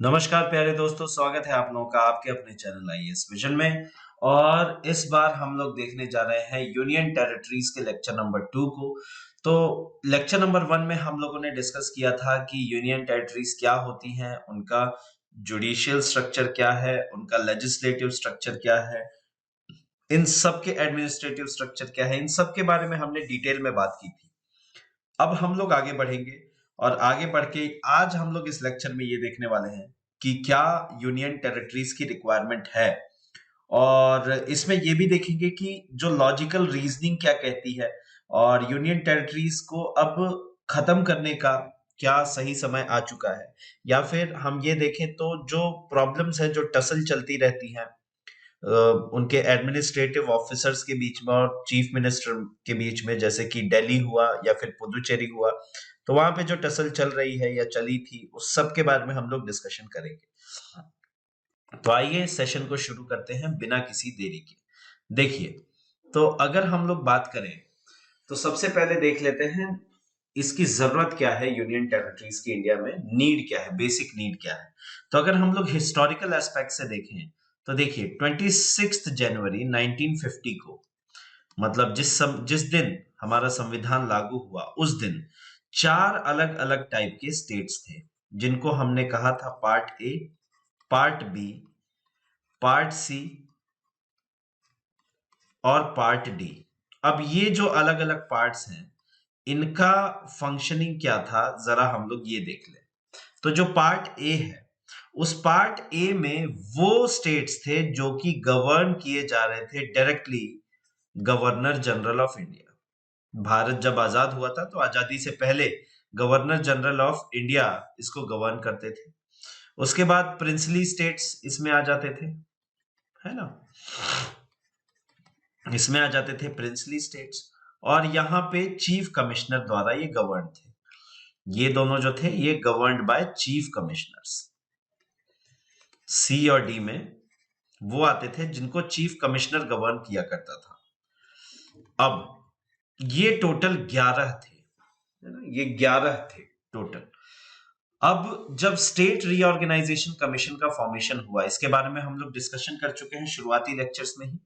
नमस्कार प्यारे दोस्तों, स्वागत है आप लोगों का आपके अपने चैनल आईएएस विजन में। और इस बार हम लोग देखने जा रहे हैं यूनियन टेरिटरीज के लेक्चर नंबर 2 को। तो लेक्चर नंबर 1 में हम लोगों ने डिस्कस किया था कि यूनियन टेरिटरीज क्या होती हैं, उनका जुडिशियल स्ट्रक्चर क्या है, उनका लेजिस्लेटिव स्ट्रक्चर क्या है, इन सब के एडमिनिस्ट्रेटिव स्ट्रक्चर क्या है, इन सब के बारे में हमने डिटेल में बात की थी। अब हम लोग आगे बढ़ेंगे और आगे बढ़ के आज हम लोग इस लेक्चर में ये देखने वाले हैं कि क्या यूनियन टेरिटरीज की रिक्वायरमेंट है, और इसमें ये भी देखेंगे कि जो लॉजिकल रीजनिंग क्या कहती है और यूनियन टेरिटरीज को अब खत्म करने का क्या सही समय आ चुका है, या फिर हम ये देखें तो जो प्रॉब्लम्स हैं जो टसल चलती रहती हैं उनके एडमिनिस्ट्रेटिव ऑफिसर्स के बीच में और चीफ मिनिस्टर के बीच में, जैसे कि दिल्ली हुआ या फिर पुदुचेरी हुआ, तो वहां पे जो टसल चल रही है या चली थी उस सब के बारे में हम लोग डिस्कशन करेंगे। तो आइए सेशन को शुरू करते हैं बिना किसी देरी के। देखिए, तो अगर हम लोग बात करें तो सबसे पहले देख लेते हैं इसकी जरूरत क्या है, यूनियन टेरिटरीज की इंडिया में नीड क्या है, बेसिक नीड क्या है। तो अगर हम लोग हिस्टोरिकल एस्पेक्ट से देखें तो देखिए 26 जनवरी 1950 को, मतलब जिस दिन हमारा संविधान लागू हुआ उस दिन चार अलग अलग टाइप के स्टेट्स थे, जिनको हमने कहा था part A, part B, part C और पार्ट डी। अब ये जो अलग अलग पार्ट्स हैं इनका फंक्शनिंग क्या था, जरा हम लोग ये देख लें। तो जो पार्ट ए है, उस पार्ट ए में वो स्टेट्स थे जो कि गवर्न किए जा रहे थे directly governor general of India. Bharat जब आजाद हुआ था तो आजादी से पहले गवर्नर जनरल ऑफ इंडिया इसको गवर्न करते थे। उसके बाद प्रिंसली स्टेट्स इसमें आ जाते थे, है ना, इसमें आ जाते थे प्रिंसली स्टेट्स, और यहाँ पे चीफ कमिश्नर द्वारा ये गवर्न थे। ये दोनों जो थे ये गवर्नड बाय चीफ कमिश्नर्स। सी और डी में वो आते थे जिनको चीफ कमिश्नर गवर्न किया करता था। अब ये टोटल 11 थे, है ना, ये 11 थे टोटल। अब जब स्टेट रीऑर्गेनाइजेशन कमीशन का फॉर्मेशन हुआ, इसके बारे में हम लोग डिस्कशन कर चुके हैं शुरुआती लेक्चर्स में ही।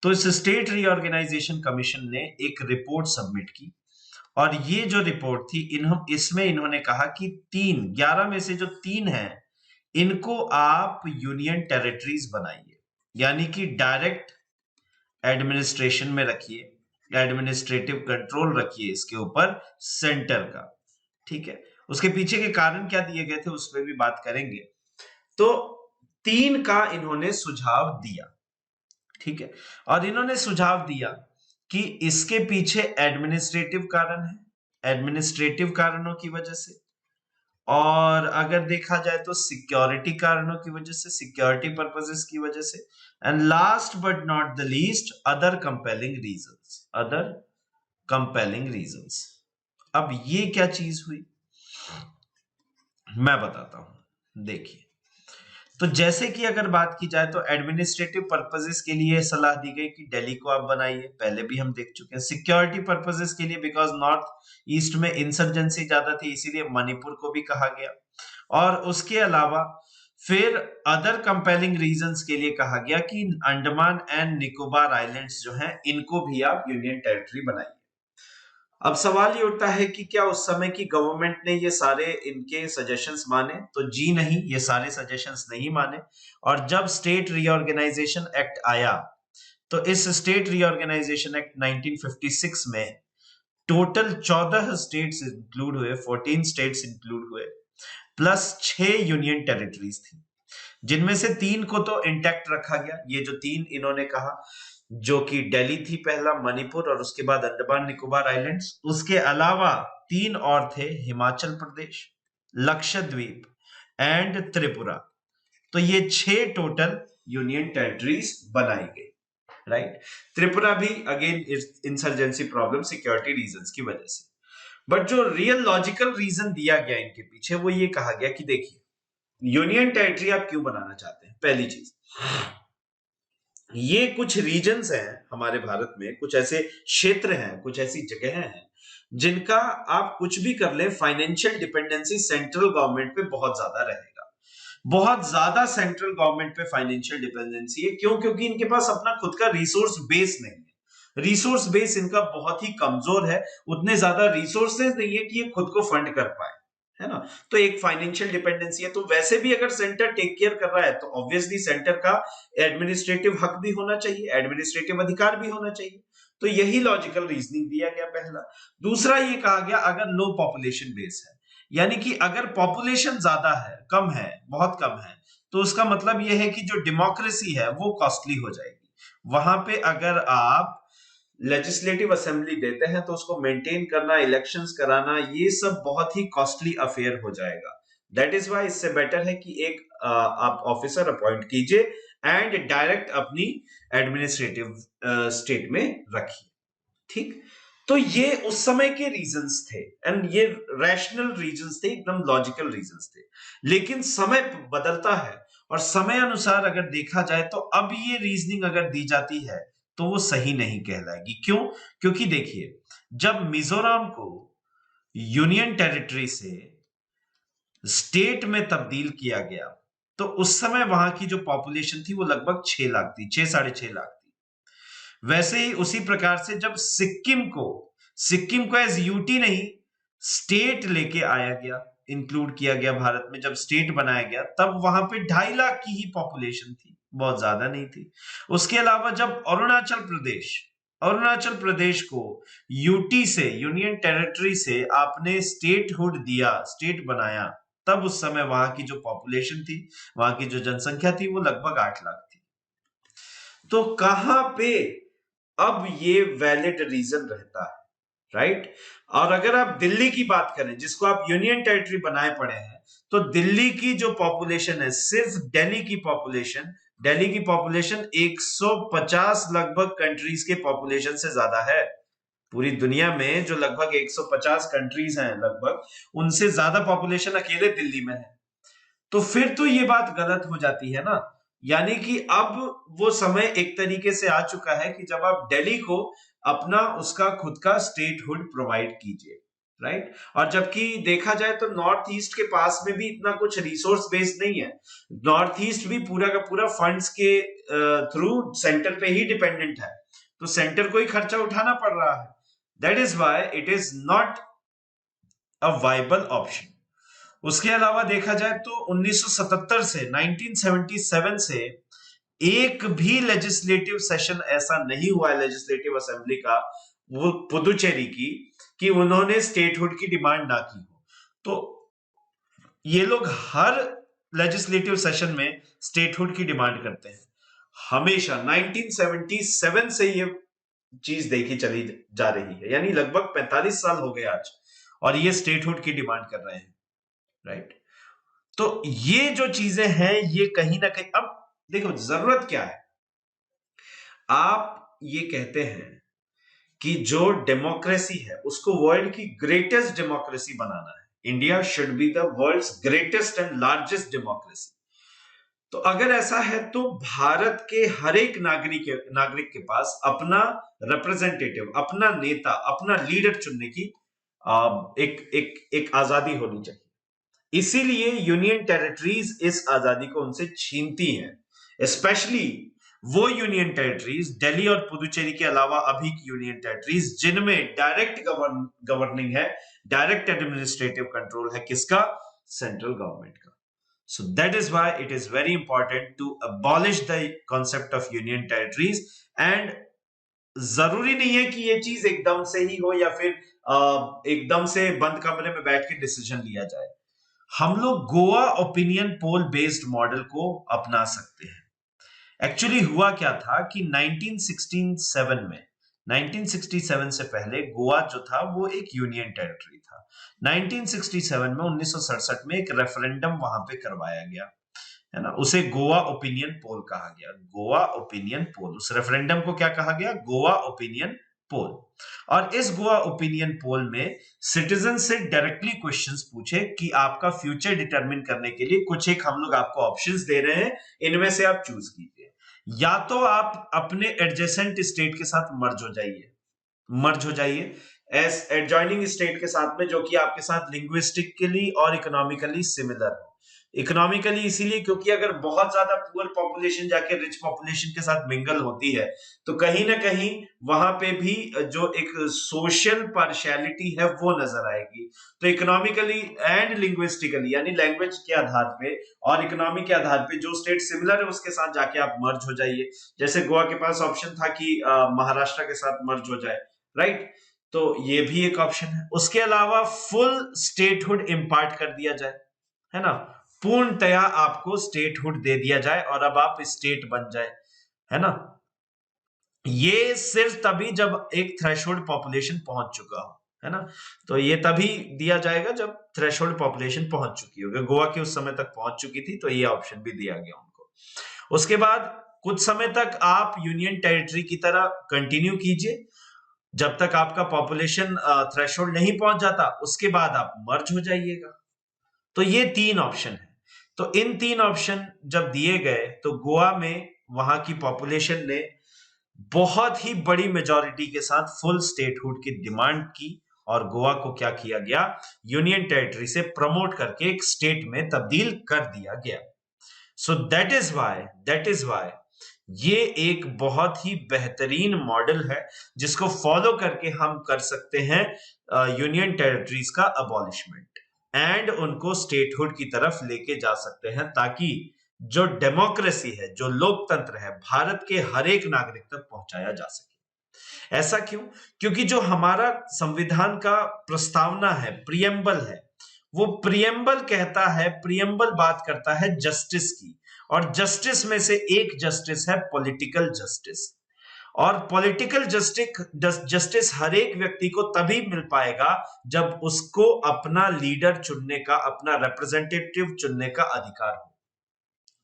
तो इस स्टेट रीऑर्गेनाइजेशन कमीशन ने एक रिपोर्ट सबमिट की, और ये जो रिपोर्ट थी इसमें इन्होंने कहा कि 11 में से जो 3 हैं इनको आप यूनियन टेरिटरीज बनाइए, यानी कि डायरेक्ट एडमिनिस्ट्रेशन में रखिए, एडमिनिस्ट्रेटिव कंट्रोल रखिए इसके ऊपर सेंटर का। ठीक है, उसके पीछे के कारण क्या दिए गए थे उस पर भी बात करेंगे। तो 3 का इन्होंने सुझाव दिया, ठीक है, और इन्होंने सुझाव दिया कि इसके पीछे एडमिनिस्ट्रेटिव कारण है, एडमिनिस्ट्रेटिव कारणों की वजह से, और अगर देखा जाए तो सिक्योरिटी कारणों की वजह से, सिक्योरिटी पर्पसेस की वजह से, and last but not the least other compelling reasons, other compelling reasons. अब ये क्या चीज हुई मैं बताता हूं। देखिए, तो जैसे कि अगर बात की जाए तो एडमिनिस्ट्रेटिव पर्पसेस के लिए सलाह दी गई कि दिल्ली को आप बनाइए, पहले भी हम देख चुके हैं। सिक्योरिटी पर्पसेस के लिए बिकॉज नॉर्थ ईस्ट में इंसर्जेंसी ज्यादा थी, इसीलिए मणिपुर को भी कहा गया। और उसके अलावा फिर अदर कंपेलिंग रीजंस के लिए कहा गया कि अंडमान एंड निकोबार आइलैंड्स जो हैं इनको भी आप यूनियन टेरिटरी बनाइए। अब सवाल ये उठता है कि क्या उस समय की गवर्नमेंट ने ये सारे इनके सजेशंस माने, तो जी नहीं, ये सारे सजेशंस नहीं माने। और जब स्टेट रीऑर्गेनाइजेशन एक्ट आया तो इस स्टेट रीऑर्गेनाइजेशन एक्ट 1956 में टोटल 14 स्टेट्स इंक्लूड हुए, 14 स्टेट्स इंक्लूड हुए, प्लस 6 यूनियन टेरिटरीज थी, जिनमें से 3 को तो इंटैक्ट रखा गया। ये जो 3 इन्होंने कहा, जो कि दिल्ली थी पहला, मणिपुर और उसके बाद अंडमान निकोबार आइलैंड्स। उसके अलावा 3 और थे, हिमाचल प्रदेश, लक्षद्वीप एंड त्रिपुरा। तो ये 6 टोटल यूनियन टेरिटरीज बनाई गई, राइट। त्रिपुरा भी again insurgency problem, security reasons की वजह से। बट जो रियल लॉजिकल रीजन दिया गया इनके पीछे वो ये कहा गया कि देखिए, यूनियन टेरिटरी आप क्यों बनाना चाहते हैं। पहली चीज, ये कुछ रीजन्स हैं हमारे भारत में, कुछ ऐसे क्षेत्र हैं, कुछ ऐसी जगह हैं जिनका आप कुछ भी कर ले फाइनेंशियल डिपेंडेंसी सेंट्रल गवर्नमेंट पे बहुत ज्यादा रहेगा। बहुत ज्यादा सेंट्रल गवर्नमेंट पे फाइनेंशियल डिपेंडेंसी है। क्यों? क्योंकि इनके पास अपना खुद का रिसोर्स बेस नहीं है। रिसोर्स बेस इनका बहुत ही कमजोर है, उतने ज्यादा रिसोर्सेज नहीं है कि ये खुद को फंड कर पाए, है ना। तो एक फाइनेंशियल डिपेंडेंसी है। तो वैसे भी अगर सेंटर टेक केयर कर रहा है तो ऑब्वियसली सेंटर का एडमिनिस्ट्रेटिव हक भी होना चाहिए, एडमिनिस्ट्रेटिव अधिकार भी होना चाहिए। तो यही लॉजिकल रीजनिंग दिया गया पहला। दूसरा ये कहा गया अगर लो पॉपुलेशन बेस है, यानी कि अगर पॉपुलेशन ज्यादा है, कम है, बहुत कम है, तो उसका मतलब यह है कि जो डेमोक्रेसी है वो कॉस्टली हो जाएगी। वहां पे अगर आप लेजिस्लेटिव असेंबली देते हैं तो उसको मेंटेन करना, इलेक्शंस कराना, ये सब बहुत ही कॉस्टली अफेयर हो जाएगा। दैट इज वाई इससे बेटर है कि एक आप ऑफिसर अपॉइंट कीजिए एंड डायरेक्ट अपनी एडमिनिस्ट्रेटिव स्टेट में रखिए। ठीक। तो ये उस समय के रीजंस थे एंड ये रैशनल रीजंस थे, एकदम लॉजिकल रीजंस थे। लेकिन समय बदलता है और समय अनुसार अगर देखा जाए तो अब ये रीजनिंग अगर दी जाती है तो वो सही नहीं कहलाएगी। क्यों? क्योंकि देखिए, जब मिजोरम को यूनियन टेरिटरी से स्टेट में तब्दील किया गया तो उस समय वहां की जो पॉपुलेशन थी वो लगभग 6 लाख थी, 6-6.5 लाख थी। वैसे ही उसी प्रकार से जब सिक्किम को एज यूटी नहीं स्टेट लेके आया गया, इंक्लूड किया गया भारत में, जब स्टेट बनाया गया तब वहां पे 2.5 लाख की ही पॉपुलेशन थी, बहुत ज्यादा नहीं थी। उसके अलावा जब अरुणाचल प्रदेश को यूटी से, यूनियन टेरिटरी से आपने स्टेटहुड दिया, स्टेट बनाया, तब उस समय वहां की जो पॉपुलेशन थी, वहां की जो जनसंख्या थी वो लगभग 8 लाख थी। तो कहां पे अब ये वैलिड रीजन रहता है, राइट। और अगर आप दिल्ली की बात करें जिसको आप यूनियन टेरिटरी बनाए पड़े हैं, तो दिल्ली की जो पॉपुलेशन है, सिर्फ दिल्ली की पॉपुलेशन 150 लगभग कंट्रीज के पॉपुलेशन से ज्यादा है। पूरी दुनिया में जो लगभग 150 कंट्रीज हैं लगभग, उनसे ज्यादा पॉपुलेशन अकेले दिल्ली में है। तो फिर तो ये बात गलत हो जाती है ना। यानी कि अब वो समय एक तरीके से आ चुका है कि जब आप दिल्ली को अपना उसका खुद का स्टेटहुड प्रोवाइड कीजिए, राइट। और जबकि देखा जाए तो नॉर्थ ईस्ट के पास में भी इतना कुछ रिसोर्स बेस्ड नहीं है। नॉर्थ ईस्ट भी पूरा का पूरा फंड्स के थ्रू सेंटर पे ही डिपेंडेंट है, तो सेंटर को ही खर्चा उठाना पड़ रहा है। That is why it is not a viable option. उसके अलावा देखा जाए तो 1977 से 1977 से एक भी लेजिस्लेटिव सेशन ऐसा नहीं हुआ है लेजिस्लेटिव असेंबली का, वो पुदुचेरी की, कि उन्होंने स्टेटहुड की डिमांड ना की हो। तो ये लोग हर लेजिस्लेटिव सेशन में स्टेटहुड की डिमांड करते हैं हमेशा। 1977 से ये चीज देखी चली जा रही है, यानी लगभग 45 साल हो गए आज, और ये स्टेटहुड की डिमांड कर रहे हैं, राइट। तो ये जो चीजें हैं ये कहीं ना कहीं, अब देखो जरूरत क्या है। आप ये कहते हैं कि जो डेमोक्रेसी है उसको वर्ल्ड की ग्रेटेस्ट डेमोक्रेसी बनाना है, India should be the world's greatest and largest democracy. तो अगर ऐसा है तो भारत के हर एक नागरिक के पास अपना रिप्रेजेंटेटिव, अपना नेता, अपना लीडर चुनने की एक आजादी होनी चाहिए। इसीलिए यूनियन टेरिटरीज इस आजादी को उनसे छीनती हैं। स्पेशली वो यूनियन टेरिटरीज, दिल्ली और पुदुचेरी के अलावा अभी की यूनियन टेरिटरीज जिनमें डायरेक्ट गवर्निंग है, डायरेक्ट एडमिनिस्ट्रेटिव कंट्रोल है, किसका? सेंट्रल गवर्नमेंट का। So that is why it is very important to abolish the concept of union territories, and जरूरी नहीं है कि ये चीज एकदम से ही हो या फिर एकदम से बंद कमरे में बैठ के डिसीजन लिया जाए। हम लोग Goa opinion poll based model को अपना सकते हैं। एक्चुअली हुआ क्या था कि 1967 से पहले गोवा जो था वो एक यूनियन टेरिटरी था। 1967 में 1967 में एक रेफरेंडम वहां पे करवाया गया, है ना। उसे गोवा ओपिनियन पोल कहा गया। गोवा ओपिनियन पोल, उस रेफरेंडम को क्या कहा गया? Goa opinion poll. और इस गोवा ओपिनियन पोल में सिटीजन से डायरेक्टली क्वेश्चंस पूछे कि आपका फ्यूचर डिटरमिन करने के लिए कुछ एक हम लोग आपको ऑप्शंस दे रहे हैं, इनमें से आप चूज कीजिए। या तो आप अपने एडजेसेंट स्टेट के साथ मर्ज हो जाइए एस एडजॉइनिंग स्टेट के साथ में, जो कि आपके साथ लिंग्विस्टिकली और इकोनॉमिकली सिमिलर हो। इकोनॉमिकली इसीलिए क्योंकि अगर बहुत ज्यादा पुअर पॉपुलेशन जाके रिच पॉपुलेशन के साथ मिंगल होती है तो कहीं ना कहीं वहां पे भी जो एक सोशल पार्शियलिटी है वो नजर आएगी। तो इकोनॉमिकली एंड लिंग्विस्टिकली यानी लैंग्वेज के आधार पे और इकोनॉमी के आधार पे जो स्टेट सिमिलर है उसके साथ जाके आप मर्ज हो जाइए। जैसे गोवा के पास ऑप्शन था कि महाराष्ट्र के साथ मर्ज हो जाए, राइट? तो ये भी एक ऑप्शन है। उसके अलावा फुल स्टेटहुड इम्पार्ट कर दिया जाए, है ना, पूर्णतया आपको स्टेटहुड दे दिया जाए और अब आप स्टेट बन जाए, है ना। ये सिर्फ तभी जब एक थ्रेशोल्ड पॉपुलेशन पहुंच चुका हो, है ना। तो ये तभी दिया जाएगा जब थ्रेशोल्ड पॉपुलेशन पहुंच चुकी होगी। गोवा की उस समय तक पहुंच चुकी थी तो ये ऑप्शन भी दिया गया उनको। उसके बाद कुछ समय तक आप यूनियन टेरिटरी की तरह कंटिन्यू कीजिए जब तक आपका पॉपुलेशन थ्रेशोल्ड नहीं पहुंच जाता, उसके बाद आप मर्ज हो जाइएगा। तो ये 3 ऑप्शन है। तो इन 3 ऑप्शन जब दिए गए तो गोवा में वहां की पॉपुलेशन ने बहुत ही बड़ी मेजॉरिटी के साथ फुल स्टेटहुड की डिमांड की और गोवा को क्या किया गया, यूनियन टेरिटरी से प्रमोट करके एक स्टेट में तब्दील कर दिया गया। सो दैट इज वाई ये एक बहुत ही बेहतरीन मॉडल है जिसको फॉलो करके हम कर सकते हैं यूनियन टेरिटरीज का अबॉलिशमेंट एंड उनको स्टेटहुड की तरफ लेके जा सकते हैं ताकि जो डेमोक्रेसी है, जो लोकतंत्र है, भारत के हर एक नागरिक तक पहुंचाया जा सके। ऐसा क्यों? क्योंकि जो हमारा संविधान का प्रस्तावना है, प्रियम्बल है, वो प्रियम्बल कहता है, प्रियम्बल बात करता है जस्टिस की, और जस्टिस में से एक जस्टिस है पॉलिटिकल जस्टिस। और पॉलिटिकल जस्टिस हर एक व्यक्ति को तभी मिल पाएगा जब उसको अपना लीडर चुनने का, अपना रिप्रेजेंटेटिव चुनने का अधिकार हो,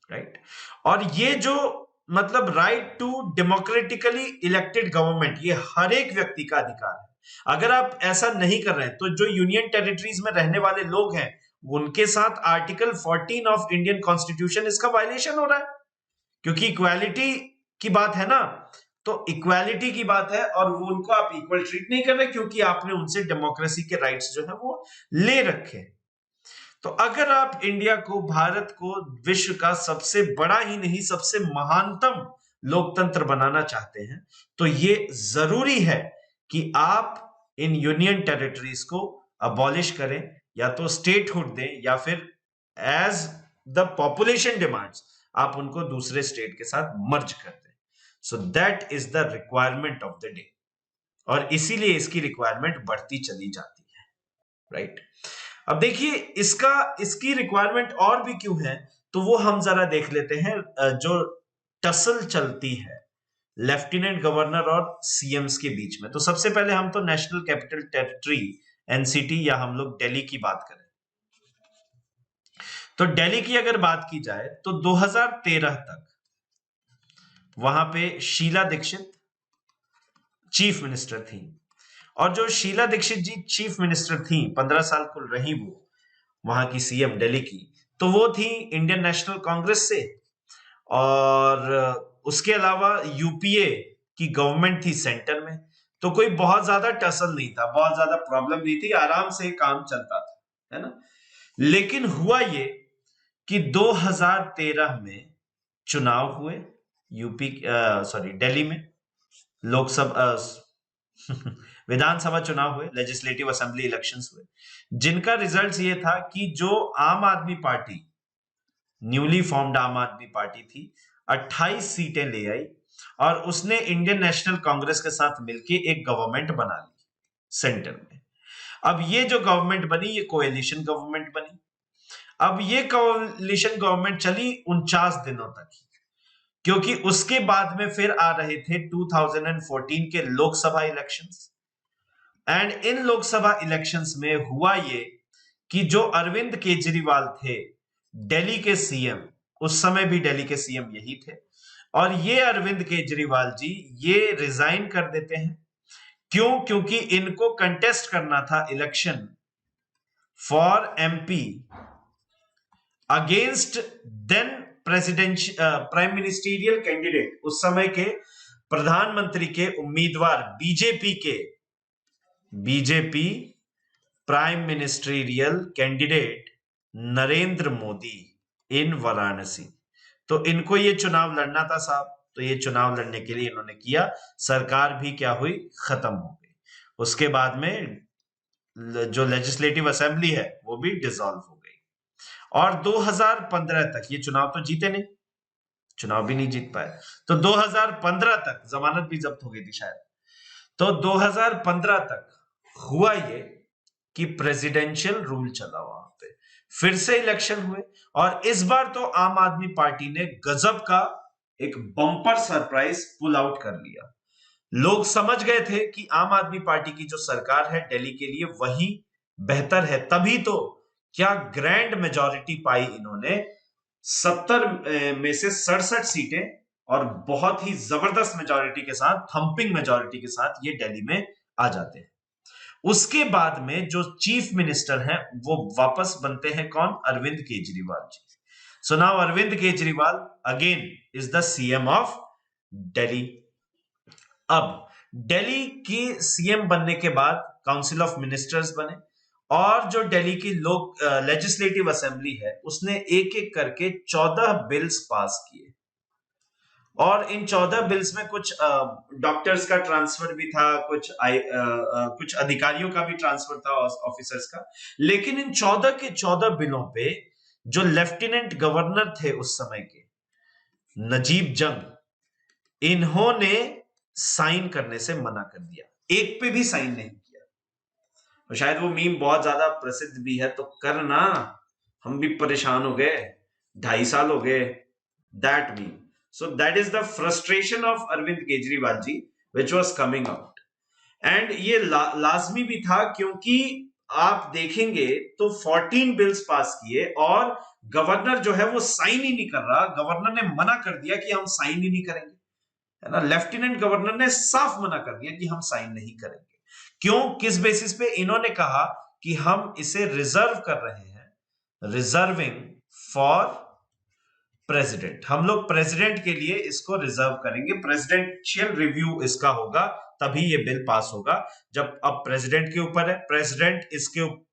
राइट? और ये जो मतलब right to democratically elected government, ये हर एक व्यक्ति का अधिकार है। अगर आप ऐसा नहीं कर रहे हैं तो जो यूनियन टेरिटरीज में रहने वाले लोग हैं उनके साथ आर्टिकल 14 ऑफ इंडियन कॉन्स्टिट्यूशन इसका वायलेशन हो रहा है, क्योंकि इक्वालिटी की बात है ना। तो इक्वालिटी की बात है और वो उनको आप इक्वल ट्रीट नहीं कर रहे क्योंकि आपने उनसे डेमोक्रेसी के राइट्स जो है वो ले रखे। तो अगर आप इंडिया को, भारत को विश्व का सबसे बड़ा ही नहीं सबसे महानतम लोकतंत्र बनाना चाहते हैं तो ये जरूरी है कि आप इन यूनियन टेरिटरीज को अबॉलिश करें, या तो स्टेटहुड दें या फिर एज द पॉपुलेशन डिमांड्स आप उनको दूसरे स्टेट के साथ मर्ज कर दें। So that is the requirement of the day, और इसीलिए इसकी रिक्वायरमेंट बढ़ती चली जाती है, राइट? अब देखिए इसकी रिक्वायरमेंट और भी क्यों है, तो वो हम जरा देख लेते हैं। जो टसल चलती है लेफ्टिनेंट गवर्नर और सीएम्स के बीच में, तो सबसे पहले हम तो नेशनल कैपिटल टेरिटरी एनसीटी या हम लोग दिल्ली की बात करें, तो दिल्ली की अगर बात की जाए तो 2013 तक वहां पे शीला दीक्षित चीफ मिनिस्टर थी। और जो शीला दीक्षित जी चीफ मिनिस्टर थी, 15 साल को रही वो वहां की सीएम दिल्ली की, तो वो थी इंडियन नेशनल कांग्रेस से। और उसके अलावा यूपीए की गवर्नमेंट थी सेंटर में, तो कोई बहुत ज्यादा टसल नहीं था, बहुत ज्यादा प्रॉब्लम नहीं थी, आराम से काम चलता था, है ना। लेकिन हुआ ये कि 2013 में चुनाव हुए यूपी सॉरी दिल्ली में, लोकसभा विधानसभा चुनाव हुए, लेजिस्लेटिव असेंबली इलेक्शंस हुए, जिनका रिजल्ट ये था कि जो आम आदमी पार्टी, न्यूली फॉर्म्ड आम आदमी पार्टी थी, 28 सीटें ले आई और उसने इंडियन नेशनल कांग्रेस के साथ मिलकर एक गवर्नमेंट बना ली सेंटर में। अब ये जो गवर्नमेंट बनी ये कोएलिशन गवर्नमेंट बनी। अब ये कोएलिशन गवर्नमेंट चली 49 दिनों तक, क्योंकि उसके बाद में फिर आ रहे थे 2014 के Lok Sabha elections. And in Lok Sabha elections में हुआ ये कि जो अरविंद केजरीवाल थे दिल्ली के सीएम, उस समय भी दिल्ली के सीएम यही थे, और ये अरविंद केजरीवाल जी ये रिजाइन कर देते हैं। क्यों? क्योंकि इनको कंटेस्ट करना था election for MP against then prime ministerial candidate, उस समय के प्रधानमंत्री के उम्मीदवार BJP prime ministerial candidate Narendra Modi, in Varanasi. तो इनको ये चुनाव लड़ना था साहब, तो ये चुनाव लड़ने के लिए इन्होंने किया। सरकार भी क्या हुई, खत्म हो गई। उसके बाद में जो लेजिस्लेटिव असेंबली है वो भी डिसॉल्व हो गई। और 2015 तक ये चुनाव तो जीते नहीं, चुनाव भी नहीं जीत पाए। तो 2015 तक जमानत भी जब्त हो गई थी शायद। तो 2015 तक हुआ ये कि प्रेसिडेंशियल रूल चला वहां पे, फिर से इलेक्शन हुए। और इस बार तो आम आदमी पार्टी ने गजब का एक बम्पर सरप्राइज पुल आउट कर लिया। लोग समझ गए थे कि आम आदमी पार्टी की जो सरकार है दिल्ली के लिए वही बेहतर है, तभी तो क्या ग्रैंड मेजॉरिटी पाई इन्होंने। 70 में से 67 सीटें और बहुत ही जबरदस्त मेजॉरिटी के साथ, थंपिंग मेजॉरिटी के साथ ये दिल्ली में आ जाते हैं। उसके बाद में जो चीफ मिनिस्टर हैं वो वापस बनते हैं कौन, Arvind Kejriwal ji. So now Arvind Kejriwal again is the CM of Delhi. अब दिल्ली की सीएम बनने के बाद काउंसिल ऑफ मिनिस्टर्स बने, और जो दिल्ली की लोक लेजिस्लेटिव असेंबली है उसने एक एक करके 14 बिल्स पास किए। और इन 14 बिल्स में कुछ डॉक्टर्स का ट्रांसफर भी था, कुछ अधिकारियों का भी ट्रांसफर था, ऑफिसर्स का। लेकिन इन 14 के 14 बिलों पे जो लेफ्टिनेंट गवर्नर थे उस समय के, नजीब जंग, इन्होंने साइन करने से मना कर दिया, एक पे भी साइन नहीं किया। तो शायद वो मीम बहुत ज्यादा प्रसिद्ध भी है, तो करना, हम भी परेशान हो गए, 2.5 साल हो गए, that meme. So that is the frustration of Arvind Kejriwal ji which was coming out. And ये लाजमी भी था, क्योंकि आप देखेंगे तो 14 बिल्स पास किए और गवर्नर जो है वो साइन ही नहीं कर रहा। गवर्नर ने मना कर दिया कि हम साइन ही नहीं करेंगे, है ना। लेफ्टिनेंट गवर्नर ने साफ मना कर दिया कि हम साइन नहीं करेंगे। क्यों, किस बेसिस पे? इन्होंने कहा कि हम इसे रिजर्व कर रहे हैं, रिजर्विंग फॉर प्रेसिडेंट। हम लोग प्रेसिडेंट के लिए इसको रिजर्व करेंगे, प्रेसिडेंशियल रिव्यू इसका होगा, तभी ये बिल पास होगा। जब अब प्रेसिडेंट के ऊपर है, प्रेसिडेंट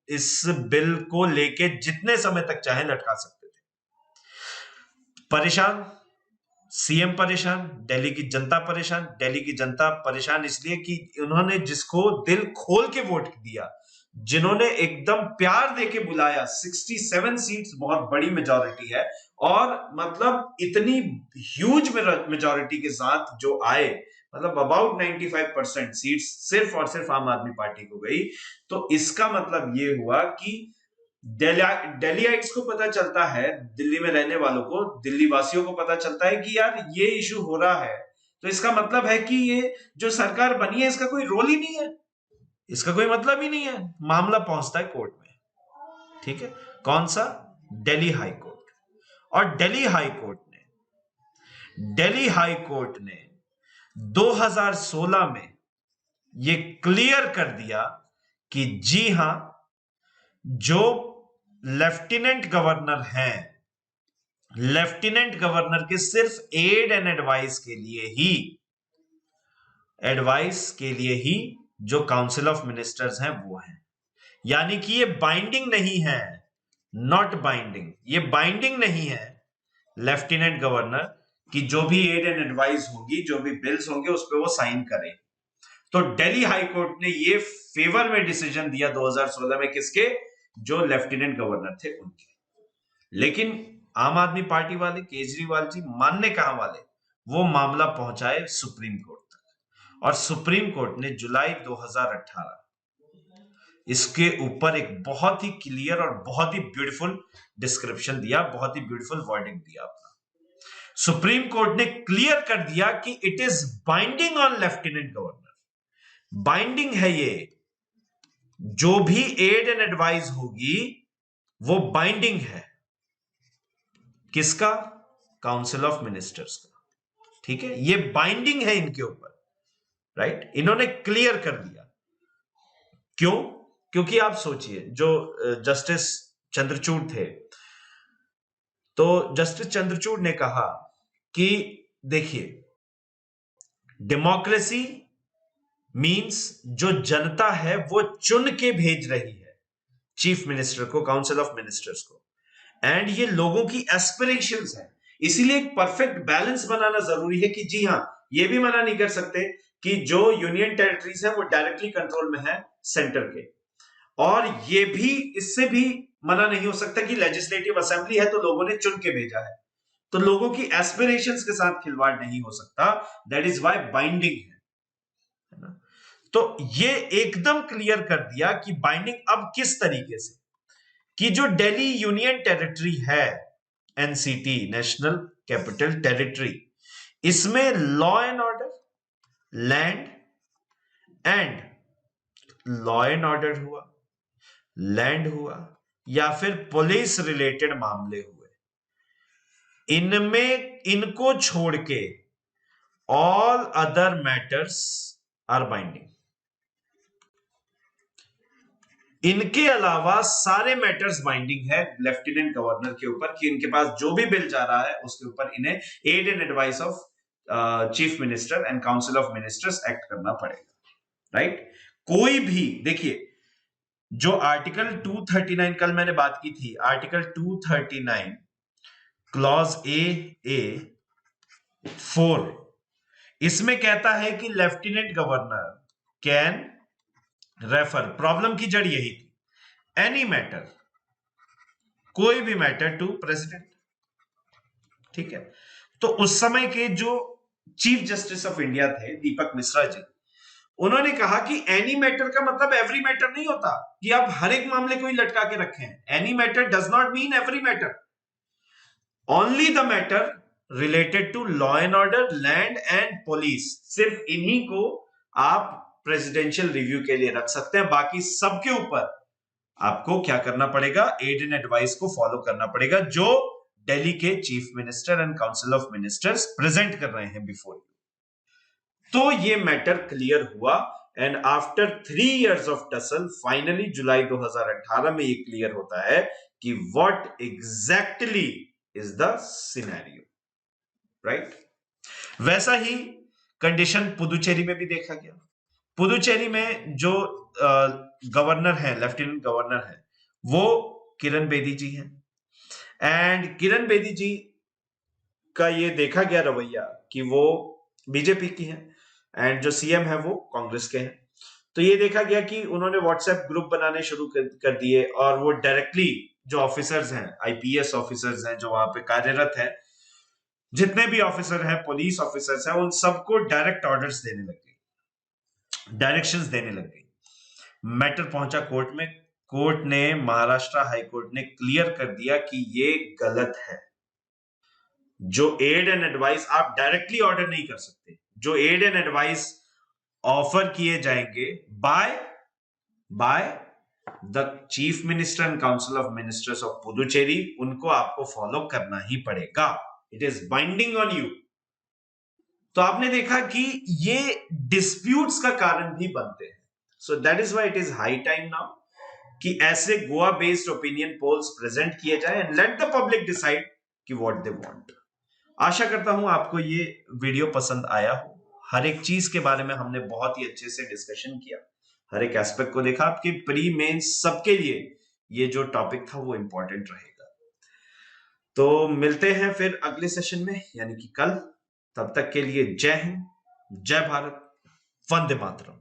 इस बिल को लेके जितने समय तक चाहे लटका सकते थे। परेशान सीएम, परेशान दिल्ली की जनता, परेशान दिल्ली की जनता परेशान इसलिए कि उन्होंने जिसको दिल खोल के वोट दिया, जिन्होंने एकदम प्यार देके बुलाया, 67 सीट्स बहुत बड़ी मेजॉरिटी है, और मतलब इतनी ह्यूज मेजॉरिटी के साथ जो आए, मतलब अबाउट 95% सीट्स सिर्फ और सिर्फ आम आदमी पार्टी को गई। तो इसका मतलब ये हुआ कि दिल्लीइट्स को पता चलता है, दिल्ली में रहने वालों को, दिल्ली वासियों को पता चलता है कि यार ये इशू हो रहा है, तो इसका मतलब है कि ये जो सरकार बनी है इसका कोई रोल ही नहीं है, इसका कोई मतलब ही नहीं है। मामला पहुंचता है कोर्ट में, ठीक है, कौन सा, दिल्ली हाई कोर्ट। और दिल्ली हाई कोर्ट ने 2016 में ये क्लियर कर दिया कि जी हां, जो लेफ्टिनेंट गवर्नर हैं, लेफ्टिनेंट गवर्नर के सिर्फ एड एंड एडवाइस के लिए ही जो काउंसिल ऑफ मिनिस्टर्स हैं वो हैं। यानी कि ये बाइंडिंग नहीं है, नॉट बाइंडिंग, ये बाइंडिंग नहीं है लेफ्टिनेंट गवर्नर की, जो भी एड एंड एडवाइस होगी, जो भी बिल्स होंगे उस पर वो साइन करें। तो दिल्ली हाई कोर्ट ने ये फेवर में डिसीजन दिया 2016 में, किसके, जो लेफ्टिनेंट गवर्नर थे उनके। लेकिन आम आदमी पार्टी वाले, केजरीवाल जी मानने कहां वाले, वो मामला पहुंचाए सुप्रीम कोर्ट तक, और सुप्रीम कोर्ट ने जुलाई 2018 इसके ऊपर एक बहुत ही क्लियर और बहुत ही ब्यूटीफुल डिस्क्रिप्शन दिया, बहुत ही ब्यूटीफुल वर्डिंग दिया अपना। सुप्रीम कोर्ट ने क्लियर कर दिया कि it is binding on lieutenant governor, binding है ये, जो भी एड एंड एडवाइस होगी वो बाइंडिंग है, किसका, काउंसिल ऑफ मिनिस्टर्स का, ठीक है, ये बाइंडिंग है इनके ऊपर, राइट। इन्होंने क्लियर कर दिया। क्यों? क्योंकि आप सोचिए, जो जस्टिस चंद्रचूड़ थे, तो जस्टिस चंद्रचूड़ ने कहा कि देखिए, डेमोक्रेसी मींस जो जनता है वो चुन के भेज रही है चीफ मिनिस्टर को, काउंसिल ऑफ मिनिस्टर्स को, एंड ये लोगों की एस्पिरेशंस है। इसीलिए एक परफेक्ट बैलेंस बनाना जरूरी है कि जी हाँ, ये भी मना नहीं कर सकते कि जो यूनियन टेरिटरीज है वो डायरेक्टली कंट्रोल में है सेंटर के, और ये भी इससे भी मना नहीं हो सकता कि लेजिस्लेटिव असेंबली है तो लोगों ने चुन के भेजा है, तो लोगों की एस्पिरेशंस के साथ खिलवाड़ नहीं हो सकता। दैट इज वाई बाइंडिंग है ना। तो ये एकदम क्लियर कर दिया कि बाइंडिंग अब किस तरीके से, कि जो दिल्ली यूनियन टेरिटरी है, एनसीटी, नेशनल कैपिटल टेरिटरी, इसमें law and order, land and law and order हुआ, लैंड हुआ, या फिर पुलिस रिलेटेड मामले हुए, इनमें इनको छोड़ के all other matters are binding. इनके अलावा सारे मैटर्स बाइंडिंग है लेफ्टिनेंट गवर्नर के ऊपर, कि इनके पास जो भी बिल जा रहा है उसके ऊपर इन्हें aid and advice of chief minister and council of ministers act करना पड़ेगा, राइट। कोई भी देखिए, जो आर्टिकल 239 कल मैंने बात की थी, आर्टिकल 239 क्लॉज ए 4, इसमें कहता है कि lieutenant governor can refer, problem की जड़ यही थी, एनी मैटर, कोई भी मैटर टू प्रेसिडेंट, ठीक है। तो उस समय के जो चीफ जस्टिस ऑफ इंडिया थे दीपक मिश्रा जी, उन्होंने कहा कि एनी मैटर का मतलब एवरी मैटर नहीं होता कि आप हर एक मामले को ही लटका के रखें। Any matter does not mean every matter, only the matter related to law and order, land and police, सिर्फ इन्हीं को आप प्रेसिडेंशियल रिव्यू के लिए रख सकते हैं। बाकी सबके ऊपर आपको क्या करना पड़ेगा, एड एंड एडवाइस को फॉलो करना पड़ेगा, जो दिल्ली के chief minister and council of ministers present कर रहे हैं बिफोर यू। तो ये मैटर क्लियर हुआ, and after 3 years of tussle finally July 2018 में ये क्लियर होता है कि what exactly is the scenario, right. वैसा ही कंडीशन पुदुचेरी में भी देखा गया। पुदुचेरी में जो गवर्नर है, लेफ्टिनेंट गवर्नर है, वो किरण बेदी जी हैं, एंड किरण बेदी जी का ये देखा गया रवैया कि वो बीजेपी की हैं, एंड जो सीएम है वो कांग्रेस के हैं। तो ये देखा गया कि उन्होंने व्हाट्सएप ग्रुप बनाने शुरू कर दिए, और वो डायरेक्टली जो ऑफिसर्स हैं, आईपीएस ऑफिसर्स हैं जो वहां पे कार्यरत हैं, जितने भी ऑफिसर हैं, पुलिस ऑफिसर्स हैं, उन सबको डायरेक्ट ऑर्डर्स देने लग गई, डायरेक्शंस देने लग गई। मैटर पहुंचा कोर्ट में, कोर्ट ने, महाराष्ट्र हाई कोर्ट ने क्लियर कर दिया कि ये गलत है। जो एड एंड एडवाइस, आप डायरेक्टली ऑर्डर नहीं कर सकते, जो एड एंड एडवाइस ऑफर किए जाएंगे by the chief minister and council of ministers of Puducherry, उनको आपको फॉलो करना ही पड़ेगा। It is binding on you. तो आपने देखा कि ये डिस्प्यूट्स का कारण भी बनते हैं। So that is why it is high time now कि ऐसे Goa based opinion polls present किए जाए, and let the public decide कि व्हाट दे वांट। आशा करता हूं आपको ये वीडियो पसंद आया हो। हर एक चीज के बारे में हमने बहुत ही अच्छे से डिस्कशन किया, हर एक एस्पेक्ट को देखा। आपके प्री मेंस सबके लिए ये जो टॉपिक था वो इंपॉर्टेंट रहेगा। तो मिलते हैं फिर अगले सेशन में, यानी कि कल। तब तक के लिए जय हिंद, जय भारत, वंदे मातरम।